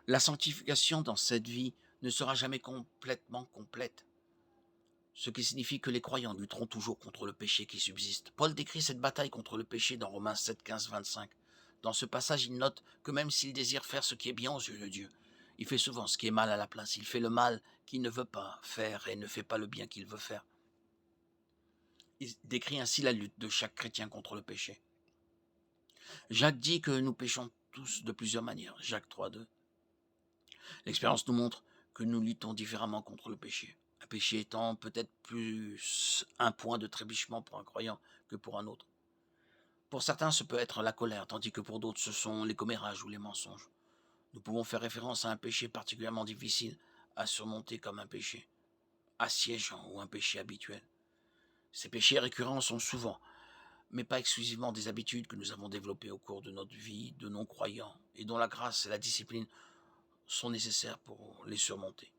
La sanctification dans cette vie ne sera jamais complètement complète, ce qui signifie que les croyants lutteront toujours contre le péché qui subsiste. Paul décrit cette bataille contre le péché dans Romains 7, 15, 25. Dans ce passage, il note que même s'il désire faire ce qui est bien aux yeux de Dieu, il fait souvent ce qui est mal à la place. Il fait le mal qu'il ne veut pas faire et ne fait pas le bien qu'il veut faire. Il décrit ainsi la lutte de chaque chrétien contre le péché. Jacques dit que nous péchons tous de plusieurs manières. Jacques 3,2. L'expérience nous montre que nous luttons différemment contre le péché. Un péché étant peut-être plus un point de trébuchement pour un croyant que pour un autre. Pour certains, ce peut être la colère, tandis que pour d'autres, ce sont les commérages ou les mensonges. Nous pouvons faire référence à un péché particulièrement difficile à surmonter comme un péché assiégeant ou un péché habituel. Ces péchés récurrents sont souvent, mais pas exclusivement, des habitudes que nous avons développées au cours de notre vie de non-croyants et dont la grâce et la discipline sont nécessaires pour les surmonter.